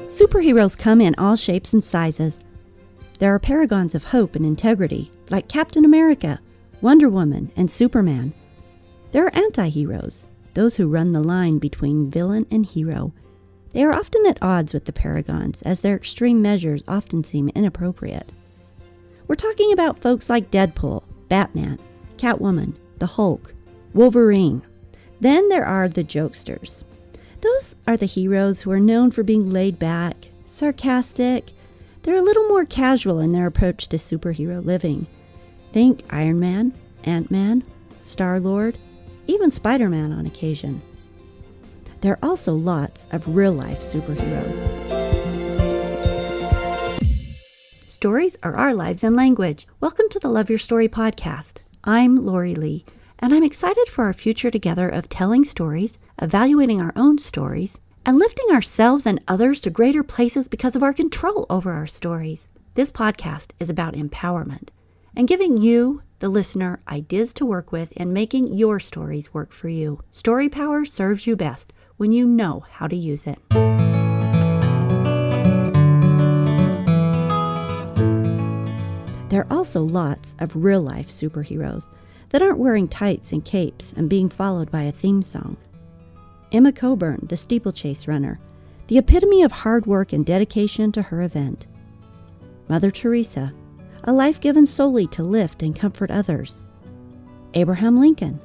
Superheroes come in all shapes and sizes. There are paragons of hope and integrity, like Captain America, Wonder Woman, and Superman. There are anti-heroes, those who run the line between villain and hero. They are often at odds with the paragons, as their extreme measures often seem inappropriate. We're talking about folks like Deadpool, Batman, Catwoman, the Hulk, Wolverine. Then there are the jokesters. Those are the heroes who are known for being laid back, sarcastic. They're a little more casual in their approach to superhero living. Think Iron Man, Ant-Man, Star-Lord, even Spider-Man on occasion. There are also lots of real-life superheroes. Stories are our lives and language. Welcome to the Love Your Story podcast. I'm Lori Lee, and I'm excited for our future together of telling stories, evaluating our own stories, and lifting ourselves and others to greater places because of our control over our stories. This podcast is about empowerment and giving you, the listener, ideas to work with in making your stories work for you. Story power serves you best when you know how to use it. There are also lots of real-life superheroes that aren't wearing tights and capes and being followed by a theme song. Emma Coburn, the steeplechase runner, the epitome of hard work and dedication to her event. Mother Teresa, a life given solely to lift and comfort others. Abraham Lincoln,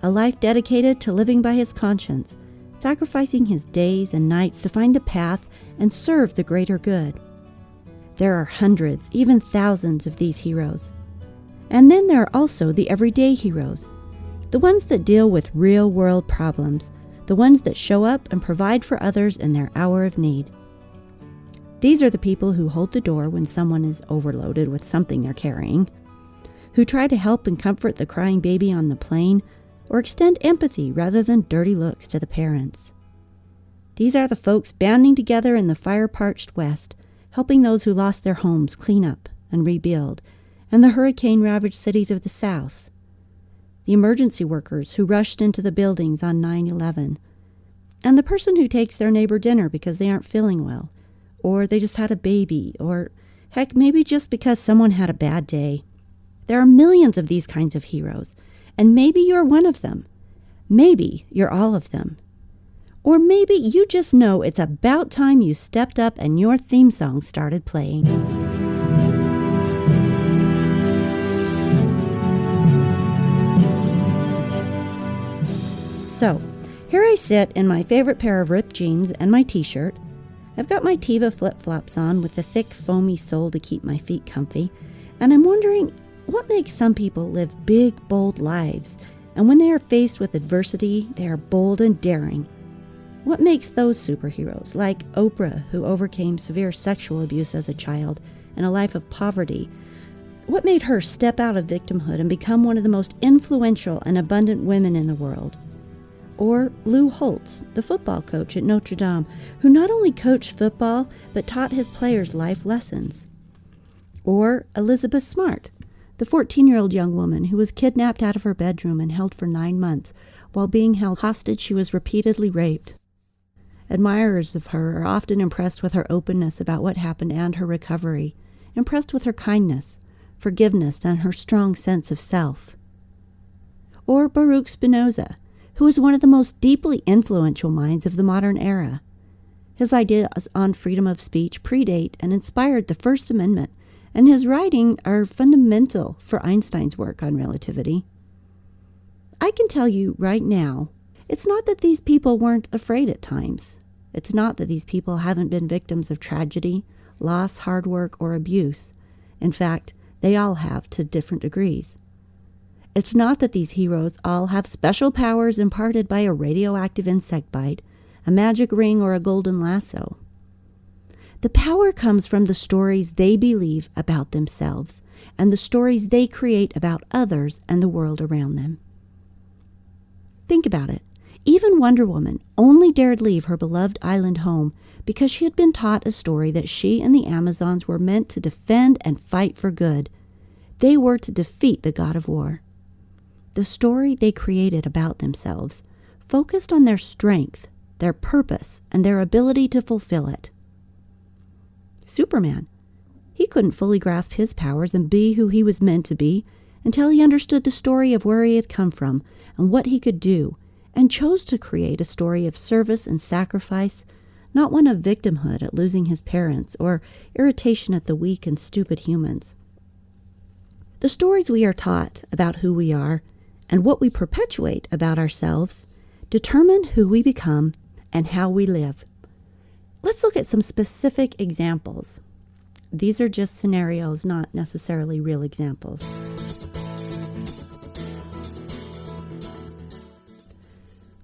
a life dedicated to living by his conscience, sacrificing his days and nights to find the path and serve the greater good. There are hundreds, even thousands of these heroes. And then there are also the everyday heroes, the ones that deal with real-world problems, the ones that show up and provide for others in their hour of need. These are the people who hold the door when someone is overloaded with something they're carrying, who try to help and comfort the crying baby on the plane, or extend empathy rather than dirty looks to the parents. These are the folks banding together in the fire-parched West, helping those who lost their homes clean up and rebuild, and the hurricane-ravaged cities of the South. The emergency workers who rushed into the buildings on 9/11, and the person who takes their neighbor dinner because they aren't feeling well, or they just had a baby, or heck, maybe just because someone had a bad day. There are millions of these kinds of heroes, and maybe you're one of them. Maybe you're all of them. Or maybe you just know it's about time you stepped up and your theme song started playing. So, here I sit in my favorite pair of ripped jeans and my t-shirt. I've got my Teva flip-flops on with the thick, foamy sole to keep my feet comfy, and I'm wondering what makes some people live big, bold lives, and when they are faced with adversity, they are bold and daring. What makes those superheroes, like Oprah, who overcame severe sexual abuse as a child and a life of poverty? What made her step out of victimhood and become one of the most influential and abundant women in the world? Or Lou Holtz, the football coach at Notre Dame, who not only coached football, but taught his players life lessons. Or Elizabeth Smart, the 14-year-old young woman who was kidnapped out of her bedroom and held for 9 months. While being held hostage, she was repeatedly raped. Admirers of her are often impressed with her openness about what happened and her recovery, impressed with her kindness, forgiveness, and her strong sense of self. Or Baruch Spinoza, who is one of the most deeply influential minds of the modern era. His ideas on freedom of speech predate and inspired the First Amendment, and his writing are fundamental for Einstein's work on relativity. I can tell you right now, it's not that these people weren't afraid at times. It's not that these people haven't been victims of tragedy, loss, hard work, or abuse. In fact, they all have to different degrees. It's not that these heroes all have special powers imparted by a radioactive insect bite, a magic ring, or a golden lasso. The power comes from the stories they believe about themselves and the stories they create about others and the world around them. Think about it. Even Wonder Woman only dared leave her beloved island home because she had been taught a story that she and the Amazons were meant to defend and fight for good. They were to defeat the god of war. The story they created about themselves focused on their strengths, their purpose, and their ability to fulfill it. Superman. He couldn't fully grasp his powers and be who he was meant to be until he understood the story of where he had come from and what he could do, and chose to create a story of service and sacrifice, not one of victimhood at losing his parents or irritation at the weak and stupid humans. The stories we are taught about who we are and what we perpetuate about ourselves determine who we become and how we live. Let's look at some specific examples. These are just scenarios, not necessarily real examples.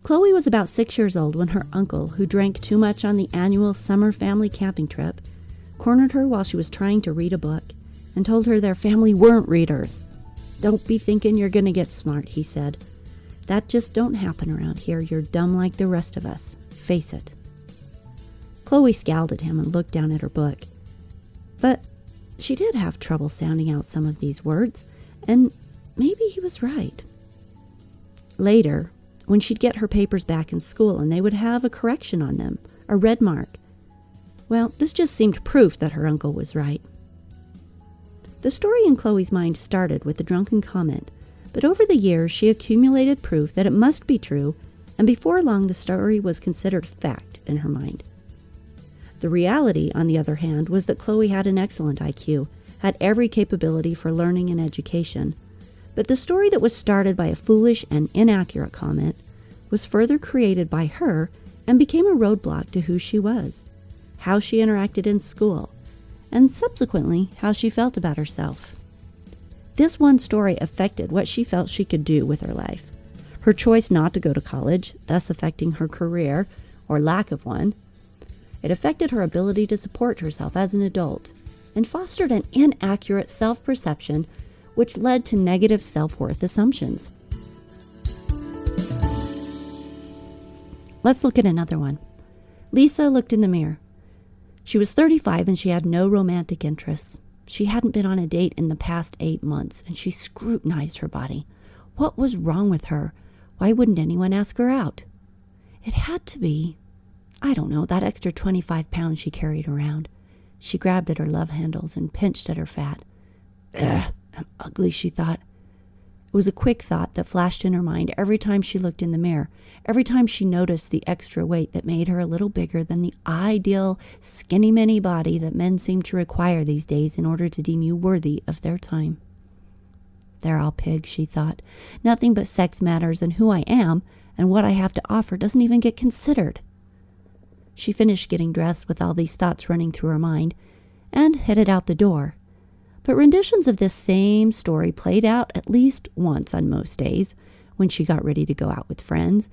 Chloe was about 6 years old when her uncle, who drank too much on the annual summer family camping trip, cornered her while she was trying to read a book and told her their family weren't readers. "Don't be thinking you're going to get smart," he said. "That just don't happen around here. You're dumb like the rest of us. Face it." Chloe scowled at him and looked down at her book. But she did have trouble sounding out some of these words, and maybe he was right. Later, when she'd get her papers back in school and they would have a correction on them, a red mark, well, this just seemed proof that her uncle was right. The story in Chloe's mind started with a drunken comment, but over the years she accumulated proof that it must be true, and before long the story was considered fact in her mind. The reality, on the other hand, was that Chloe had an excellent IQ, had every capability for learning and education, but the story that was started by a foolish and inaccurate comment was further created by her and became a roadblock to who she was, how she interacted in school, and subsequently how she felt about herself. This one story affected what she felt she could do with her life. Her choice not to go to college, thus affecting her career, or lack of one. It affected her ability to support herself as an adult, and fostered an inaccurate self-perception which led to negative self-worth assumptions. Let's look at another one. Lisa looked in the mirror. She was 35 and she had no romantic interests. She hadn't been on a date in the past 8 months, and she scrutinized her body. What was wrong with her? Why wouldn't anyone ask her out? It had to be, I don't know, that extra 25 pounds she carried around. She grabbed at her love handles and pinched at her fat. Ugh, I'm ugly, she thought. It was a quick thought that flashed in her mind every time she looked in the mirror, every time she noticed the extra weight that made her a little bigger than the ideal skinny-mini body that men seem to require these days in order to deem you worthy of their time. They're all pigs, she thought. Nothing but sex matters, and who I am and what I have to offer doesn't even get considered. She finished getting dressed with all these thoughts running through her mind and headed out the door. But renditions of this same story played out at least once on most days when she got ready to go out with friends,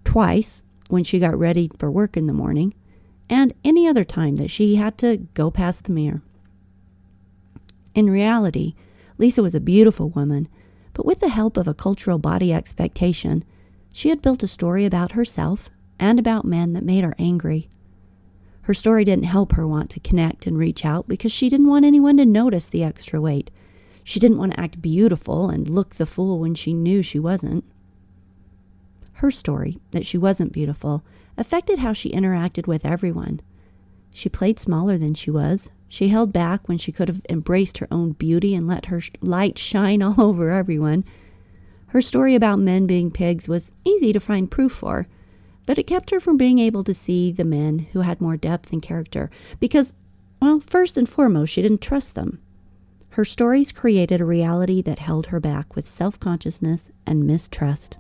twice when she got ready for work in the morning, and any other time that she had to go past the mirror. In reality, Lisa was a beautiful woman, but with the help of a cultural body expectation, she had built a story about herself and about men that made her angry. Her story didn't help her want to connect and reach out because she didn't want anyone to notice the extra weight. She didn't want to act beautiful and look the fool when she knew she wasn't. Her story, that she wasn't beautiful, affected how she interacted with everyone. She played smaller than she was. She held back when she could have embraced her own beauty and let her light shine all over everyone. Her story about men being pigs was easy to find proof for, but it kept her from being able to see the men who had more depth and character because, well, first and foremost, she didn't trust them. Her stories created a reality that held her back with self-consciousness and mistrust.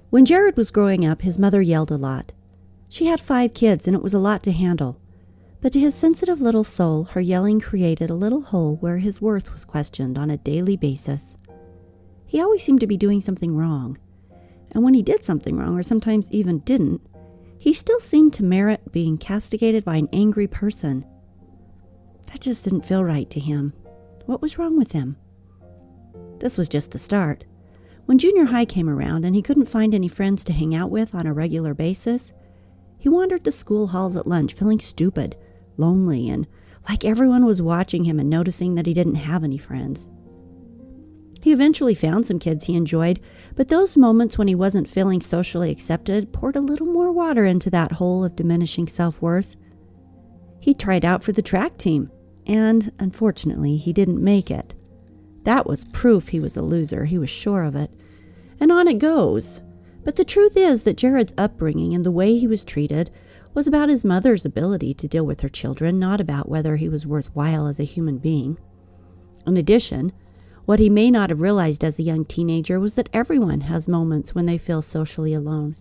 When Jared was growing up, his mother yelled a lot. She had 5 kids, and it was a lot to handle. But to his sensitive little soul, her yelling created a little hole where his worth was questioned on a daily basis. He always seemed to be doing something wrong. And when he did something wrong, or sometimes even didn't, he still seemed to merit being castigated by an angry person. That just didn't feel right to him. What was wrong with him? This was just the start. When junior high came around and he couldn't find any friends to hang out with on a regular basis, he wandered the school halls at lunch feeling stupid, lonely, and like everyone was watching him and noticing that he didn't have any friends. He eventually found some kids he enjoyed, but those moments when he wasn't feeling socially accepted poured a little more water into that hole of diminishing self-worth. He tried out for the track team, and unfortunately, he didn't make it. That was proof he was a loser, he was sure of it. And on it goes. But the truth is that Jared's upbringing and the way he was treated was about his mother's ability to deal with her children, not about whether he was worthwhile as a human being. In addition, what he may not have realized as a young teenager was that everyone has moments when they feel socially alone.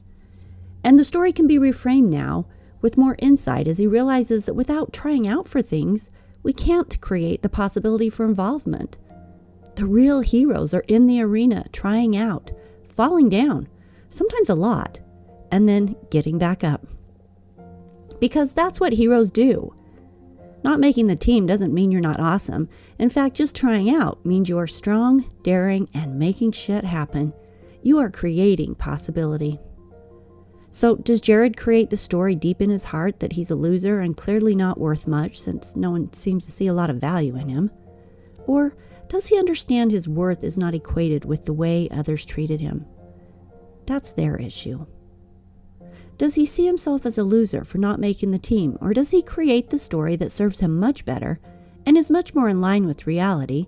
And the story can be reframed now with more insight as he realizes that without trying out for things, we can't create the possibility for involvement. The real heroes are in the arena, trying out, falling down, sometimes a lot, and then getting back up. Because that's what heroes do. Not making the team doesn't mean you're not awesome. In fact, just trying out means you are strong, daring, and making shit happen. You are creating possibility. So, does Jared create the story deep in his heart that he's a loser and clearly not worth much since no one seems to see a lot of value in him? Or does he understand his worth is not equated with the way others treated him? That's their issue. Does he see himself as a loser for not making the team, or does he create the story that serves him much better and is much more in line with reality,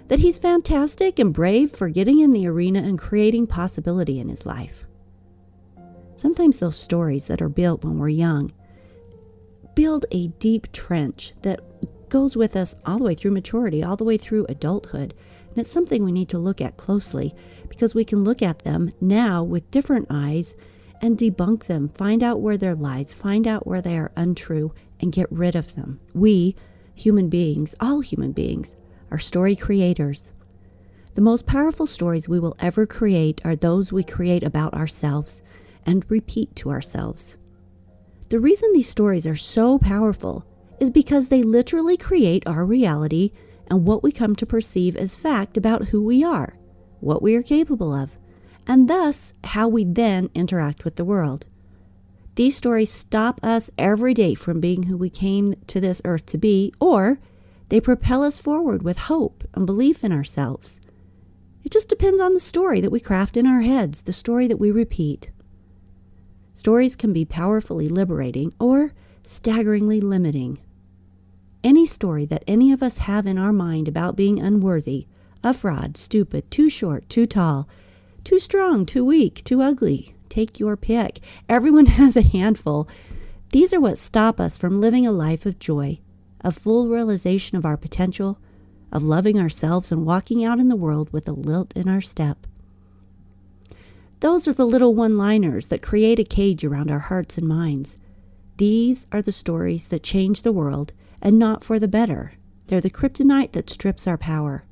that he's fantastic and brave for getting in the arena and creating possibility in his life? Sometimes those stories that are built when we're young build a deep trench that goes with us all the way through maturity, all the way through adulthood. And it's something we need to look at closely because we can look at them now with different eyes and debunk them, find out where they're lies, find out where they are untrue, and get rid of them. We, human beings, all human beings, are story creators. The most powerful stories we will ever create are those we create about ourselves and repeat to ourselves. The reason these stories are so powerful is because they literally create our reality and what we come to perceive as fact about who we are, what we are capable of, and thus how we then interact with the world. These stories stop us every day from being who we came to this earth to be, or they propel us forward with hope and belief in ourselves. It just depends on the story that we craft in our heads, the story that we repeat. Stories can be powerfully liberating or staggeringly limiting. Any story that any of us have in our mind about being unworthy, a fraud, stupid, too short, too tall, too strong, too weak, too ugly. Take your pick. Everyone has a handful. These are what stop us from living a life of joy, of full realization of our potential, of loving ourselves and walking out in the world with a lilt in our step. Those are the little one-liners that create a cage around our hearts and minds. These are the stories that change the world, and not for the better. They're the kryptonite that strips our power.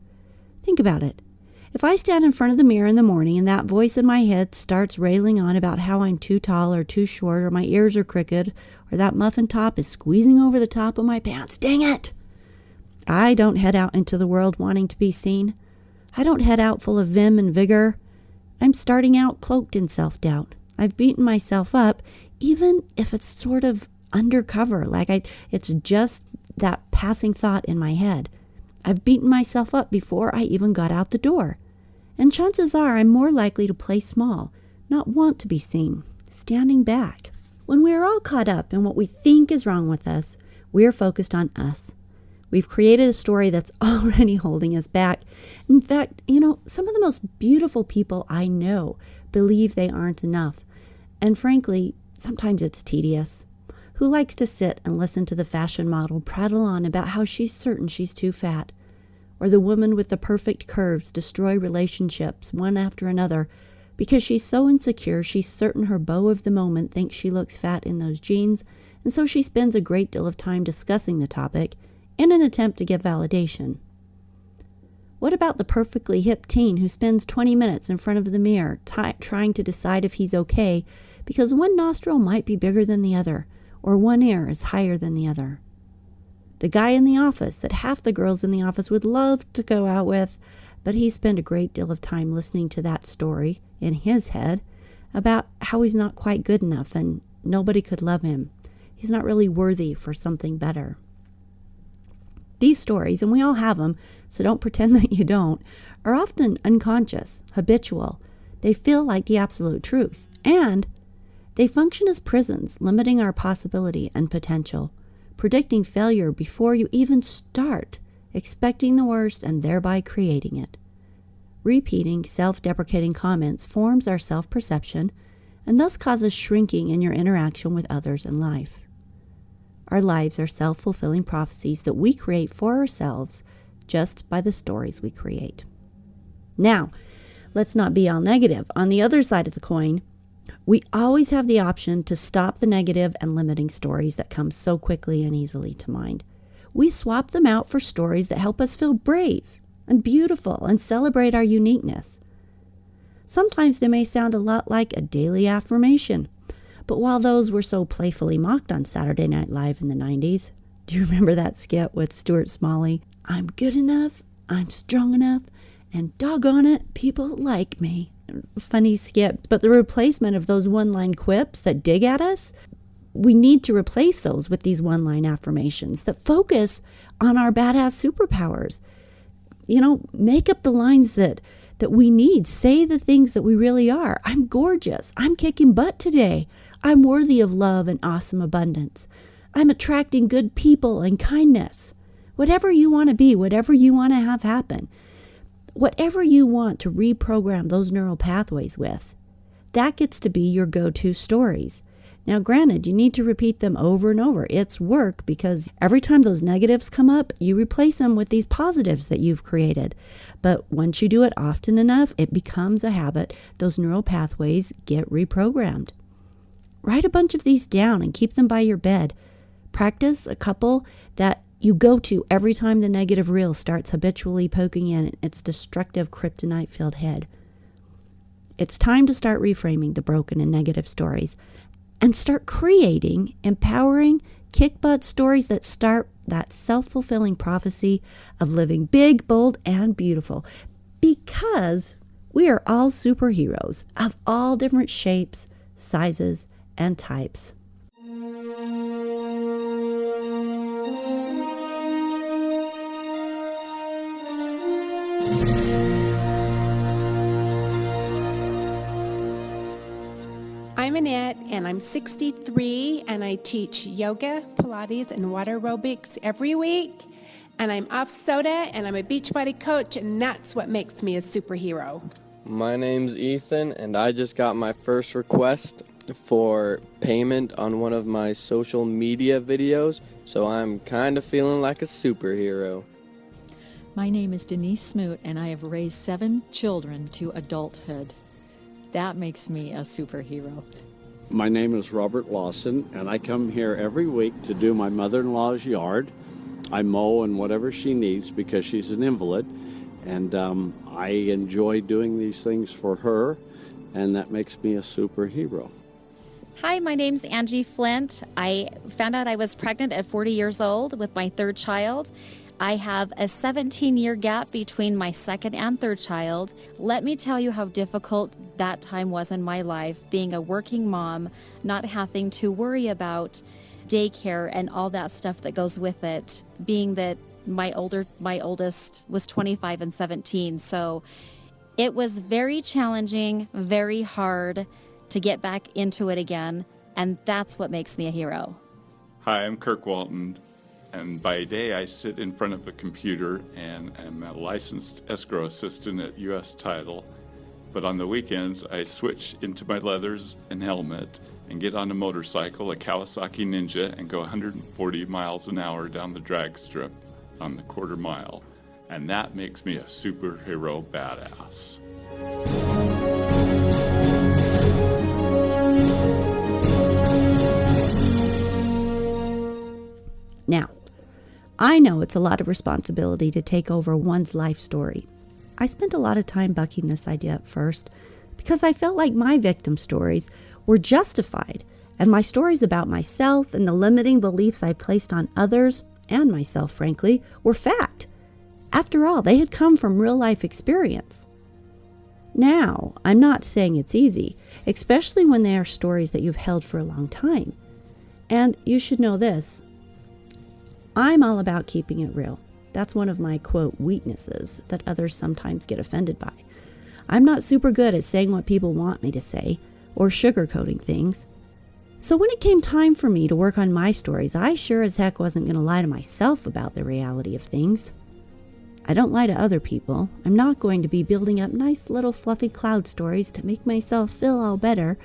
Think about it. If I stand in front of the mirror in the morning and that voice in my head starts railing on about how I'm too tall or too short or my ears are crooked or that muffin top is squeezing over the top of my pants, dang it! I don't head out into the world wanting to be seen. I don't head out full of vim and vigor. I'm starting out cloaked in self-doubt. I've beaten myself up, even if it's sort of undercover, it's just that passing thought in my head. I've beaten myself up before I even got out the door. And chances are I'm more likely to play small, not want to be seen, standing back. When we are all caught up in what we think is wrong with us, we are focused on us. We've created a story that's already holding us back. In fact, some of the most beautiful people I know believe they aren't enough. And frankly, sometimes it's tedious. Who likes to sit and listen to the fashion model prattle on about how she's certain she's too fat? Or the woman with the perfect curves destroy relationships one after another because she's so insecure she's certain her beau of the moment thinks she looks fat in those jeans, and so she spends a great deal of time discussing the topic in an attempt to get validation. What about the perfectly hip teen who spends 20 minutes in front of the mirror trying to decide if he's okay because one nostril might be bigger than the other, or one ear is higher than the other? The guy in the office that half the girls in the office would love to go out with, but he spent a great deal of time listening to that story in his head about how he's not quite good enough and nobody could love him. He's not really worthy for something better. These stories, and we all have them, so don't pretend that you don't, are often unconscious, habitual. They feel like the absolute truth, and they function as prisons, limiting our possibility and potential, predicting failure before you even start, expecting the worst and thereby creating it. Repeating self-deprecating comments forms our self-perception and thus causes shrinking in your interaction with others in life. Our lives are self-fulfilling prophecies that we create for ourselves just by the stories we create. Now, let's not be all negative. On the other side of the coin, we always have the option to stop the negative and limiting stories that come so quickly and easily to mind. We swap them out for stories that help us feel brave and beautiful and celebrate our uniqueness. Sometimes they may sound a lot like a daily affirmation, but while those were so playfully mocked on Saturday Night Live in the 90s, do you remember that skit with Stuart Smalley? I'm good enough, I'm strong enough, and doggone it, people like me. Funny skit, but the replacement of those one-line quips that dig at us, we need to replace those with these one-line affirmations that focus on our badass superpowers. Make up the lines that we need. Say the things that we really are. I'm gorgeous. I'm kicking butt today. I'm worthy of love and awesome abundance. I'm attracting good people and kindness. Whatever you want to be, whatever you want to have happen, whatever you want to reprogram those neural pathways with, that gets to be your go-to stories. Now, granted, you need to repeat them over and over. It's work because every time those negatives come up, you replace them with these positives that you've created. But once you do it often enough, it becomes a habit. Those neural pathways get reprogrammed. Write a bunch of these down and keep them by your bed. Practice a couple that you go to every time the negative reel starts habitually poking in its destructive kryptonite-filled head. It's time to start reframing the broken and negative stories and start creating empowering, kick-butt stories that start that self-fulfilling prophecy of living big, bold, and beautiful. Because we are all superheroes of all different shapes, sizes, and types. I'm Annette, and I'm 63, and I teach yoga, Pilates, and water aerobics every week. And I'm off soda, and I'm a Beachbody coach, and that's what makes me a superhero. My name's Ethan, and I just got my first request for payment on one of my social media videos, so I'm kind of feeling like a superhero. My name is Denise Smoot, and I have raised 7 children to adulthood. That makes me a superhero. My name is Robert Lawson, and I come here every week to do my mother-in-law's yard. I mow and whatever she needs because she's an invalid, and I enjoy doing these things for her, and that makes me a superhero. Hi, my name's Angie Flint. I found out I was pregnant at 40 years old with my 3rd child. I have a 17-year gap between my 2nd and 3rd child. Let me tell you how difficult that time was in my life, being a working mom, not having to worry about daycare and all that stuff that goes with it, being that my oldest was 25 and 17. So it was very challenging, very hard to get back into it again, and that's what makes me a hero. Hi, I'm Kirk Walton. And by day, I sit in front of a computer and am a licensed escrow assistant at U.S. Title. But on the weekends, I switch into my leathers and helmet and get on a motorcycle, a Kawasaki Ninja, and go 140 miles an hour down the drag strip on the quarter mile. And that makes me a superhero badass. Now, I know it's a lot of responsibility to take over one's life story. I spent a lot of time bucking this idea at first because I felt like my victim stories were justified and my stories about myself and the limiting beliefs I placed on others and myself, frankly, were fact. After all, they had come from real life experience. Now, I'm not saying it's easy, especially when they are stories that you've held for a long time. And you should know this. I'm all about keeping it real. That's one of my, quote, weaknesses that others sometimes get offended by. I'm not super good at saying what people want me to say or sugarcoating things. So when it came time for me to work on my stories, I sure as heck wasn't going to lie to myself about the reality of things. I don't lie to other people. I'm not going to be building up nice little fluffy cloud stories to make myself feel all better.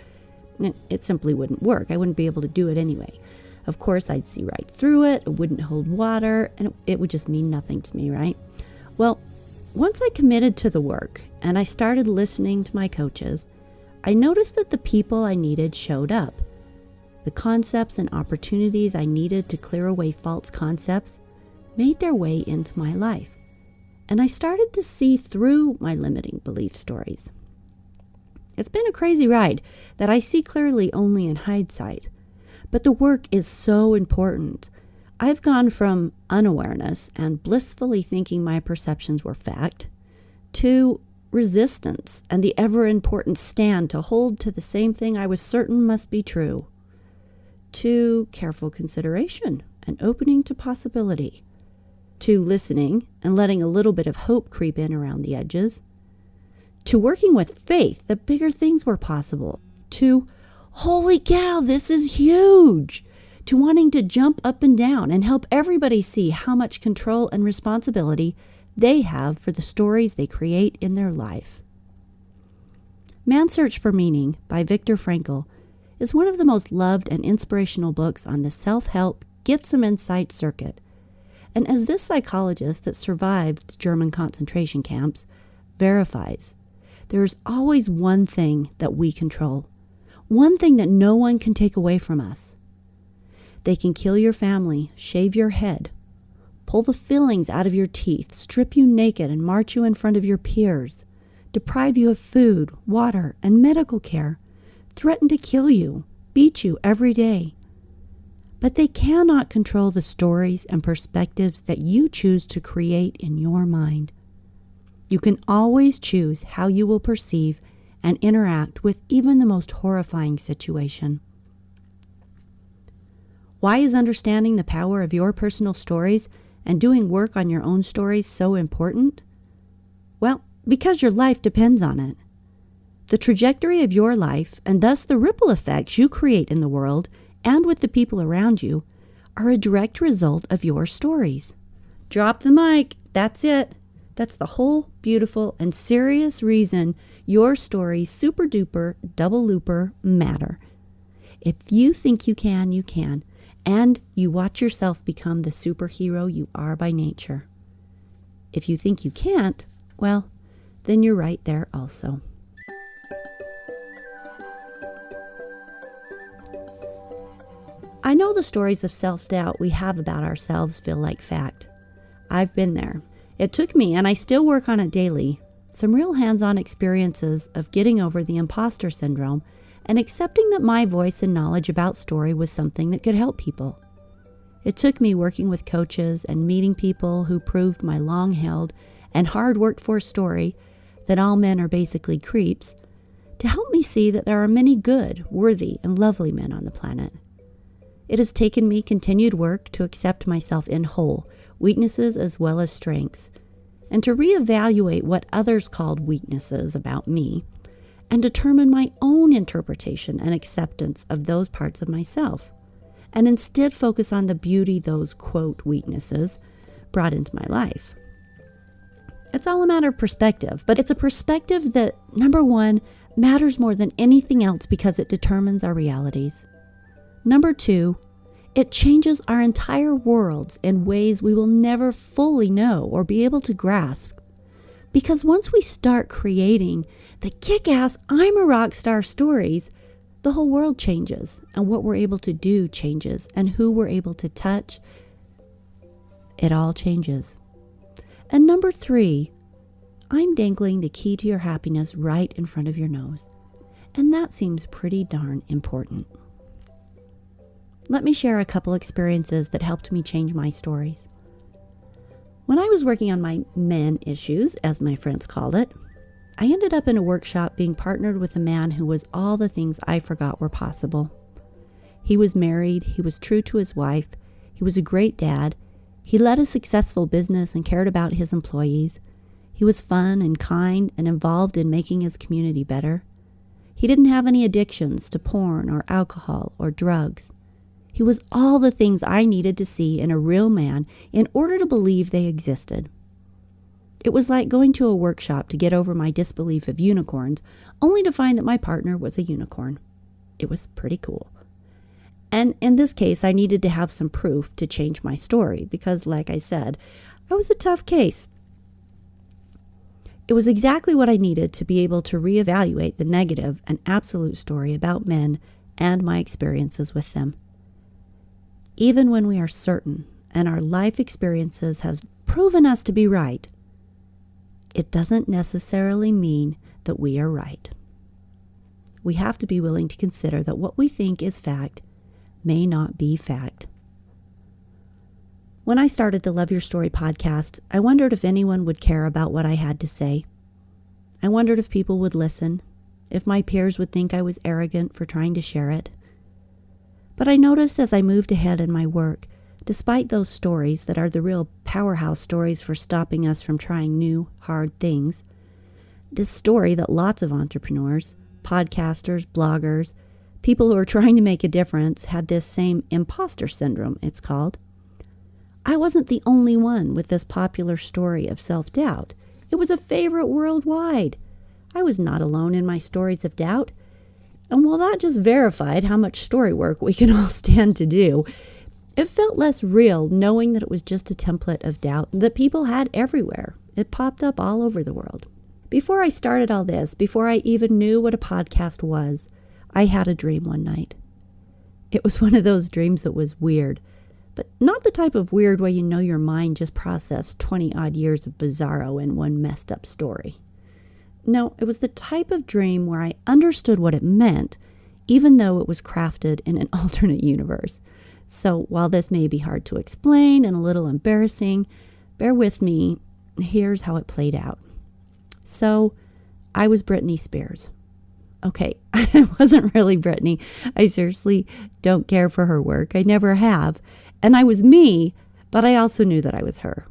It simply wouldn't work. I wouldn't be able to do it anyway. Of course, I'd see right through it. It wouldn't hold water, and it would just mean nothing to me, right? Well, once I committed to the work and I started listening to my coaches, I noticed that the people I needed showed up. The concepts and opportunities I needed to clear away false concepts made their way into my life. And I started to see through my limiting belief stories. It's been a crazy ride that I see clearly only in hindsight. But the work is so important. I've gone from unawareness and blissfully thinking my perceptions were fact to resistance and the ever-important stand to hold to the same thing I was certain must be true, to careful consideration and opening to possibility, to listening and letting a little bit of hope creep in around the edges, to working with faith that bigger things were possible, to, holy cow, this is huge, to wanting to jump up and down and help everybody see how much control and responsibility they have for the stories they create in their life. Man's Search for Meaning by Viktor Frankl is one of the most loved and inspirational books on the self-help, get some insight circuit. And as this psychologist that survived German concentration camps verifies, there's always one thing that we control, one thing that no one can take away from us. They can kill your family, shave your head, pull the fillings out of your teeth, strip you naked and march you in front of your peers, deprive you of food, water, and medical care, threaten to kill you, beat you every day. But they cannot control the stories and perspectives that you choose to create in your mind. You can always choose how you will perceive and interact with even the most horrifying situation. Why is understanding the power of your personal stories and doing work on your own stories so important? Well, because your life depends on it. The trajectory of your life, and thus the ripple effects you create in the world and with the people around you, are a direct result of your stories. Drop the mic. That's it. That's the whole beautiful and serious reason your stories, super duper, double looper, matter. If you think you can, you can. And you watch yourself become the superhero you are by nature. If you think you can't, well, then you're right there also. I know the stories of self-doubt we have about ourselves feel like fact. I've been there. It took me, and I still work on it daily, some real hands-on experiences of getting over the imposter syndrome and accepting that my voice and knowledge about story was something that could help people. It took me working with coaches and meeting people who proved my long-held and hard-worked-for story that all men are basically creeps to help me see that there are many good, worthy, and lovely men on the planet. It has taken me continued work to accept myself in whole, weaknesses as well as strengths, and to reevaluate what others called weaknesses about me, and determine my own interpretation and acceptance of those parts of myself, and instead focus on the beauty those, quote, weaknesses brought into my life. It's all a matter of perspective, but it's a perspective that, number one, matters more than anything else because it determines our realities. Number two, it changes our entire worlds in ways we will never fully know or be able to grasp. Because once we start creating the kick-ass I'm a rock star stories, the whole world changes, and what we're able to do changes, and who we're able to touch, it all changes. And number three, I'm dangling the key to your happiness right in front of your nose, and that seems pretty darn important. Let me share a couple experiences that helped me change my stories. When I was working on my men issues, as my friends called it, I ended up in a workshop being partnered with a man who was all the things I forgot were possible. He was married, he was true to his wife, he was a great dad, He led a successful business and cared about his employees. He was fun and kind and involved in making his community better. He didn't have any addictions to porn or alcohol or drugs. He was all the things I needed to see in a real man in order to believe they existed. It was like going to a workshop to get over my disbelief of unicorns, only to find that my partner was a unicorn. It was pretty cool. And in this case, I needed to have some proof to change my story because, like I said, I was a tough case. It was exactly what I needed to be able to reevaluate the negative and absolute story about men and my experiences with them. Even when we are certain and our life experiences have proven us to be right, it doesn't necessarily mean that we are right. We have to be willing to consider that what we think is fact may not be fact. When I started the Love Your Story podcast, I wondered if anyone would care about what I had to say. I wondered if people would listen, if my peers would think I was arrogant for trying to share it. But I noticed as I moved ahead in my work, despite those stories that are the real powerhouse stories for stopping us from trying new, hard things, this story that lots of entrepreneurs, podcasters, bloggers, people who are trying to make a difference had this same imposter syndrome, it's called. I wasn't the only one with this popular story of self-doubt. It was a favorite worldwide. I was not alone in my stories of doubt. And while that just verified how much story work we can all stand to do, it felt less real knowing that it was just a template of doubt that people had everywhere. It popped up all over the world. Before I started all this, before I even knew what a podcast was, I had a dream one night. It was one of those dreams that was weird, but not the type of weird where you know your mind just processed 20-odd years of bizarro in one messed up story. No, it was the type of dream where I understood what it meant, even though it was crafted in an alternate universe. So while this may be hard to explain and a little embarrassing, bear with me, here's how it played out. So I was Britney Spears. Okay, I wasn't really Britney. I seriously don't care for her work. I never have. And I was me, but I also knew that I was her.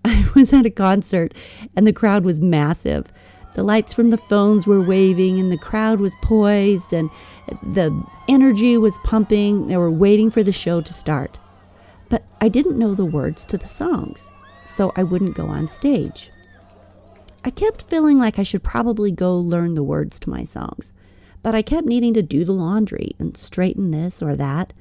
I was at a concert and the crowd was massive. The lights from the phones were waving and the crowd was poised and the energy was pumping. They were waiting for the show to start. But I didn't know the words to the songs, so I wouldn't go on stage. I kept feeling like I should probably go learn the words to my songs, but I kept needing to do the laundry and straighten this or that,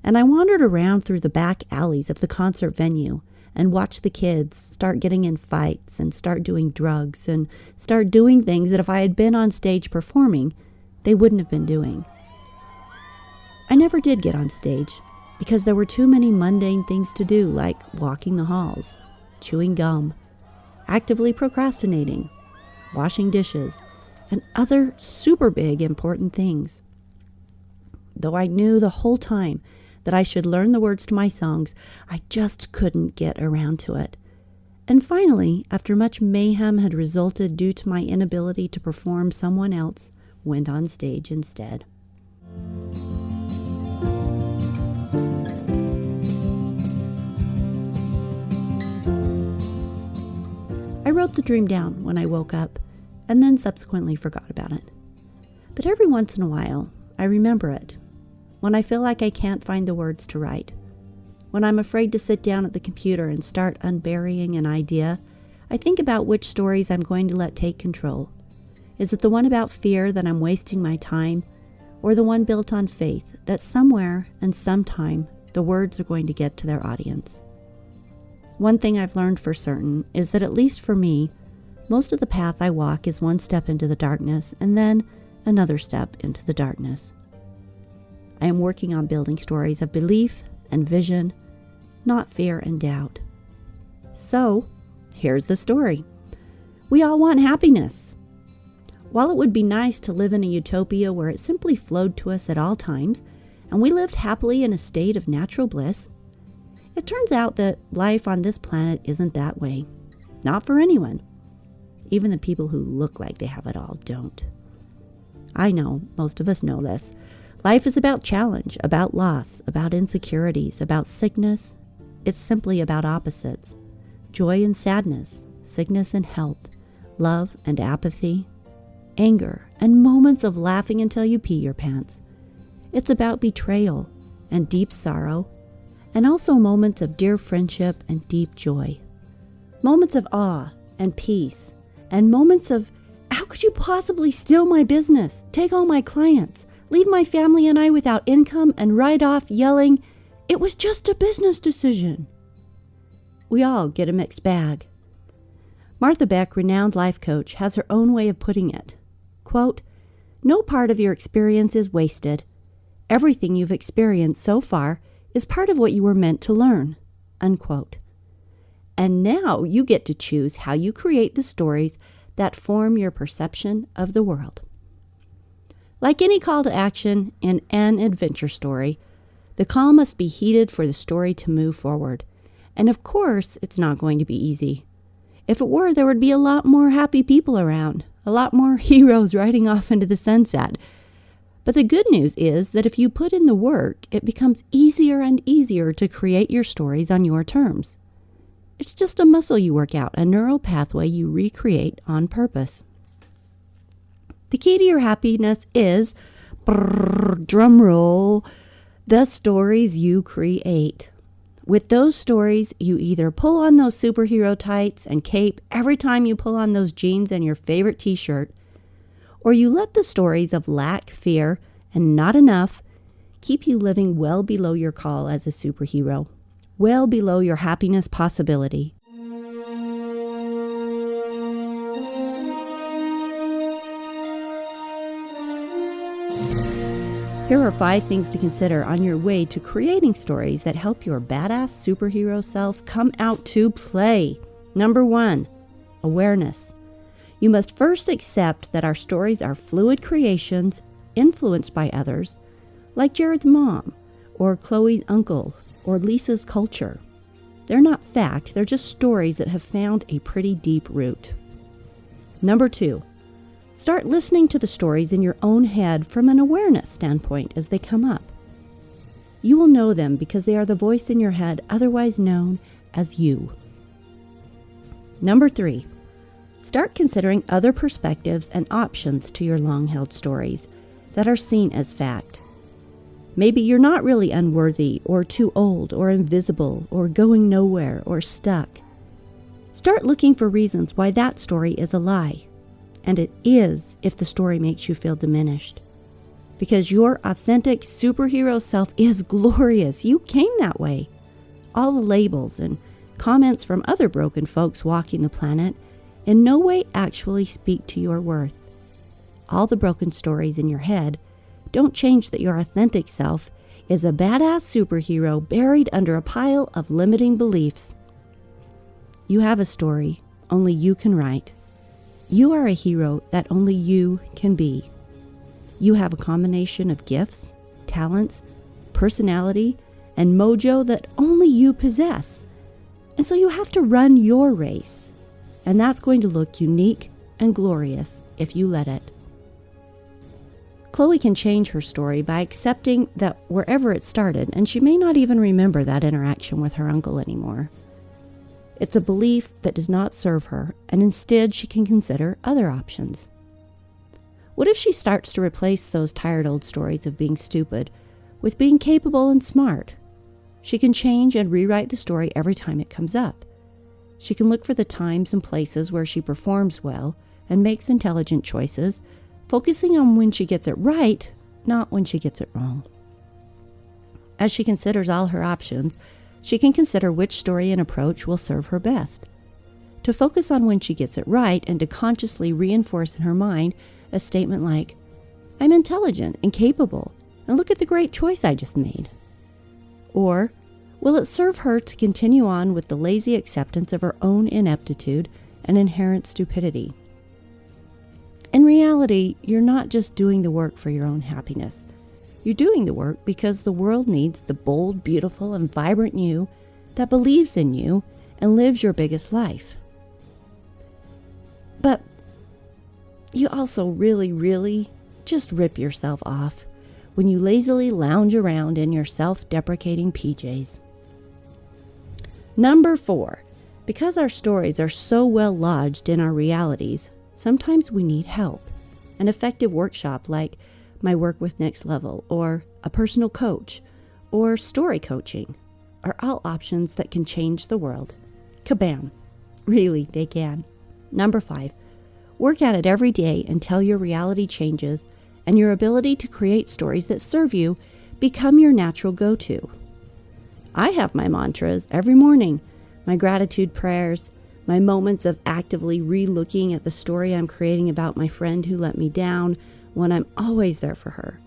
and I wandered around through the back alleys of the concert venue and watched the kids start getting in fights and start doing drugs and start doing things that if I had been on stage performing, they wouldn't have been doing. I never did get on stage because there were too many mundane things to do, like walking the halls, chewing gum, actively procrastinating, washing dishes, and other super big important things. Though I knew the whole time that I should learn the words to my songs, I just couldn't get around to it. And finally, after much mayhem had resulted due to my inability to perform, someone else went on stage instead. I wrote the dream down when I woke up, and then subsequently forgot about it. But every once in a while, I remember it. When I feel like I can't find the words to write. When I'm afraid to sit down at the computer and start unburying an idea, I think about which stories I'm going to let take control. Is it the one about fear that I'm wasting my time, or the one built on faith that somewhere and sometime the words are going to get to their audience? One thing I've learned for certain is that, at least for me, most of the path I walk is one step into the darkness and then another step into the darkness. I am working on building stories of belief and vision, not fear and doubt. So, here's the story. We all want happiness. While it would be nice to live in a utopia where it simply flowed to us at all times, and we lived happily in a state of natural bliss, it turns out that life on this planet isn't that way. Not for anyone. Even the people who look like they have it all don't. I know, most of us know this. Life is about challenge, about loss, about insecurities, about sickness. it's simply about opposites: joy and sadness, sickness and health, love and apathy, anger, and moments of laughing until you pee your pants. It's about betrayal and deep sorrow, and also moments of dear friendship and deep joy. Moments of awe and peace, and moments of, how could you possibly steal my business, take all my clients, leave my family and I without income, and ride off yelling, it was just a business decision. We all get a mixed bag. Martha Beck, renowned life coach, has her own way of putting it. Quote, "No part of your experience is wasted. Everything you've experienced so far is part of what you were meant to learn." Unquote. And now you get to choose how you create the stories that form your perception of the world. Like any call to action in an adventure story, the call must be heeded for the story to move forward. And of course, it's not going to be easy. If it were, there would be a lot more happy people around, a lot more heroes riding off into the sunset. But the good news is that if you put in the work, it becomes easier and easier to create your stories on your terms. It's just a muscle you work out, a neural pathway you recreate on purpose. The key to your happiness is, drum roll, the stories you create. With those stories, you either pull on those superhero tights and cape every time you pull on those jeans and your favorite t-shirt, or you let the stories of lack, fear, and not enough keep you living well below your call as a superhero, well below your happiness possibility. Here are 5 things to consider on your way to creating stories that help your badass superhero self come out to play. Number 1, awareness. You must first accept that our stories are fluid creations influenced by others, like Jared's mom, or Chloe's uncle, or Lisa's culture. They're not fact, they're just stories that have found a pretty deep root. Number 2, start listening to the stories in your own head from an awareness standpoint as they come up. You will know them because they are the voice in your head, otherwise known as you. Number 3, start considering other perspectives and options to your long-held stories that are seen as fact. Maybe you're not really unworthy or too old or invisible or going nowhere or stuck. Start looking for reasons why that story is a lie. And it is if the story makes you feel diminished. Because your authentic superhero self is glorious. You came that way. All the labels and comments from other broken folks walking the planet in no way actually speak to your worth. All the broken stories in your head don't change that your authentic self is a badass superhero buried under a pile of limiting beliefs. You have a story only you can write. You are a hero that only you can be. You have a combination of gifts, talents, personality, and mojo that only you possess. And so you have to run your race. And that's going to look unique and glorious if you let it. Chloe can change her story by accepting that wherever it started, and she may not even remember that interaction with her uncle anymore. It's a belief that does not serve her, and instead she can consider other options. What if she starts to replace those tired old stories of being stupid with being capable and smart? She can change and rewrite the story every time it comes up. She can look for the times and places where she performs well and makes intelligent choices, focusing on when she gets it right, not when she gets it wrong. As she considers all her options, she can consider which story and approach will serve her best. To focus on when she gets it right and to consciously reinforce in her mind a statement like, "I'm intelligent and capable, and look at the great choice I just made." Or, will it serve her to continue on with the lazy acceptance of her own ineptitude and inherent stupidity? In reality, you're not just doing the work for your own happiness. You're doing the work because the world needs the bold, beautiful, and vibrant you that believes in you and lives your biggest life. But you also really just rip yourself off when you lazily lounge around in your self-deprecating PJs. Number 4, because our stories are so well lodged in our realities, sometimes we need help. An effective workshop like my work with Next Level, or a personal coach, or story coaching are all options that can change the world. Kabam! Really, they can. Number 5, work at it every day until your reality changes and your ability to create stories that serve you become your natural go-to. I have my mantras every morning, my gratitude prayers, my moments of actively re-looking at the story I'm creating about my friend who let me down when I'm always there for her,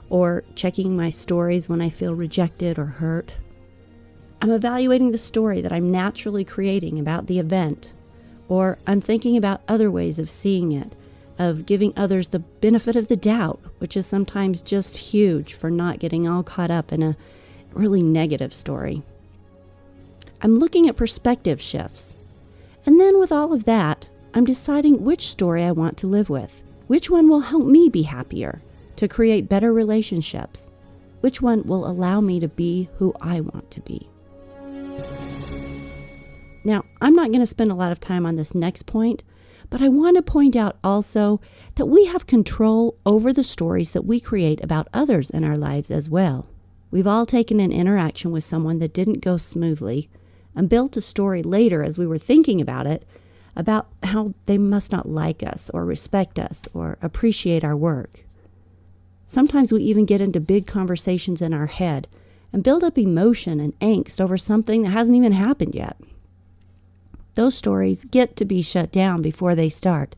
or checking my stories when I feel rejected or hurt. I'm evaluating the story that I'm naturally creating about the event, or I'm thinking about other ways of seeing it, of giving others the benefit of the doubt, which is sometimes just huge for not getting all caught up in a really negative story. I'm looking at perspective shifts. And then with all of that, I'm deciding which story I want to live with. Which one will help me be happier, to create better relationships? Which one will allow me to be who I want to be? Now, I'm not going to spend a lot of time on this next point, but I want to point out also that we have control over the stories that we create about others in our lives as well. We've all taken an interaction with someone that didn't go smoothly and built a story later as we were thinking about it, about how they must not like us or respect us or appreciate our work. Sometimes we even get into big conversations in our head and build up emotion and angst over something that hasn't even happened yet. Those stories get to be shut down before they start,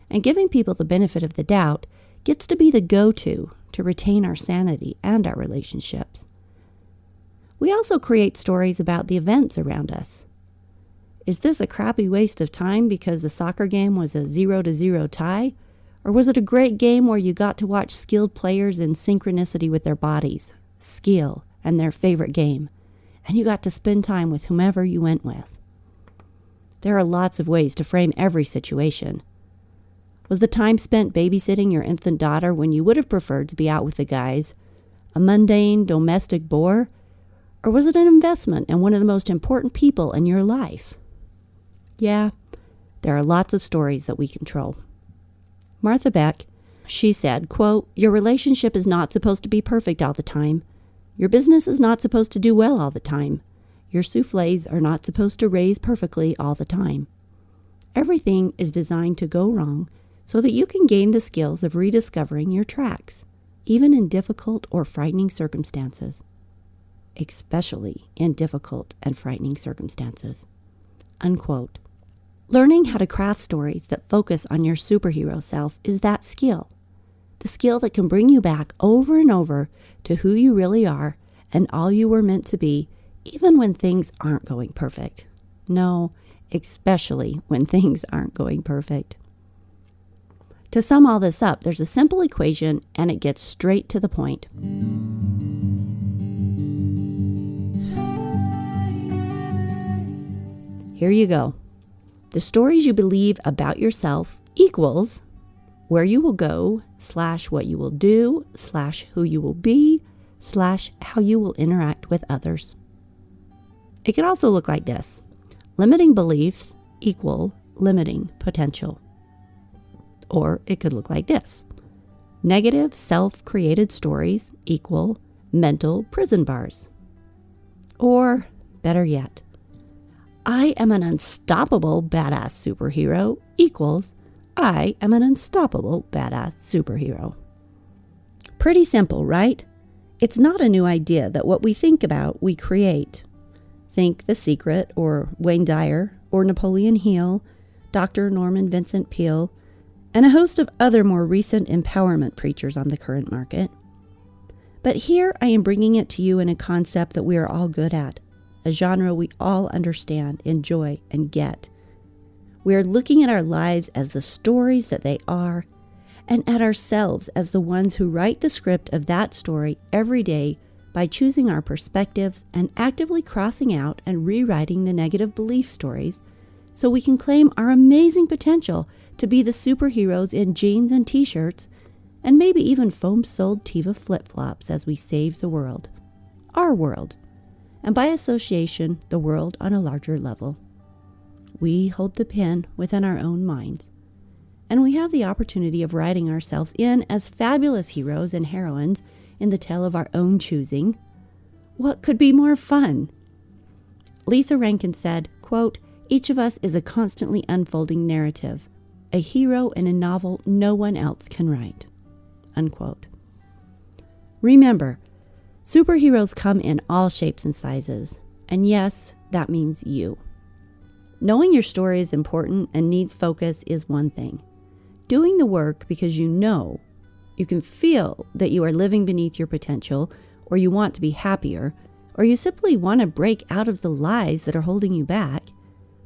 and giving people the benefit of the doubt gets to be the go-to to retain our sanity and our relationships. We also create stories about the events around us. Is this a crappy waste of time because the soccer game was a 0-0 tie? Or was it a great game where you got to watch skilled players in synchronicity with their bodies, skill, and their favorite game, and you got to spend time with whomever you went with? There are lots of ways to frame every situation. Was the time spent babysitting your infant daughter when you would have preferred to be out with the guys a mundane domestic bore? Or was it an investment in one of the most important people in your life? Yeah, there are lots of stories that we control. Martha Beck, she said, quote, "Your relationship is not supposed to be perfect all the time. Your business is not supposed to do well all the time. Your soufflés are not supposed to raise perfectly all the time. Everything is designed to go wrong so that you can gain the skills of rediscovering your tracks, even in difficult or frightening circumstances. Especially in difficult and frightening circumstances." Unquote. Learning how to craft stories that focus on your superhero self is that skill. The skill that can bring you back over and over to who you really are and all you were meant to be, even when things aren't going perfect. No, especially when things aren't going perfect. To sum all this up, there's a simple equation and it gets straight to the point. Here you go. The stories you believe about yourself equals where you will go / what you will do / who you will be / how you will interact with others. It could also look like this. Limiting beliefs equal limiting potential. Or it could look like this. Negative self-created stories equal mental prison bars. Or better yet, I am an unstoppable badass superhero equals I am an unstoppable badass superhero. Pretty simple, right? It's not a new idea that what we think about, we create. Think The Secret or Wayne Dyer or Napoleon Hill, Dr. Norman Vincent Peale, and a host of other more recent empowerment preachers on the current market. But here I am bringing it to you in a concept that we are all good at, a genre we all understand, enjoy, and get. We are looking at our lives as the stories that they are, and at ourselves as the ones who write the script of that story every day by choosing our perspectives and actively crossing out and rewriting the negative belief stories so we can claim our amazing potential to be the superheroes in jeans and t-shirts and maybe even foam-soled Teva flip-flops as we save the world. Our world. and by association, the world on a larger level. We hold the pen within our own minds, and we have the opportunity of writing ourselves in as fabulous heroes and heroines in the tale of our own choosing. What could be more fun? Lisa Rankin said, quote, "Each of us is a constantly unfolding narrative, a hero in a novel no one else can write." Unquote. Remember, superheroes come in all shapes and sizes, and yes, that means you. Knowing your story is important and needs focus is one thing. Doing the work because you can feel that you are living beneath your potential, or you want to be happier, or you simply want to break out of the lies that are holding you back,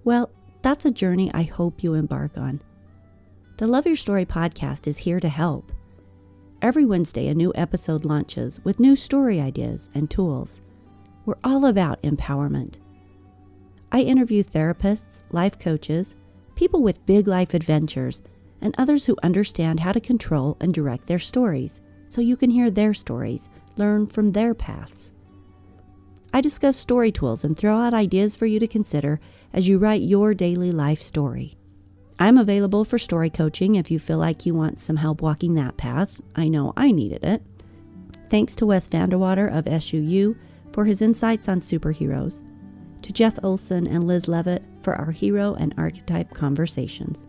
well, that's a journey I hope you embark on. The Love Your Story podcast is here to help. Every Wednesday, a new episode launches with new story ideas and tools. We're all about empowerment. I interview therapists, life coaches, people with big life adventures, and others who understand how to control and direct their stories, so you can hear their stories, learn from their paths. I discuss story tools and throw out ideas for you to consider as you write your daily life story. I'm available for story coaching if you feel like you want some help walking that path. I know I needed it. Thanks to Wes Vanderwater of SUU for his insights on superheroes, to Jeff Olson and Liz Levitt for our hero and archetype conversations.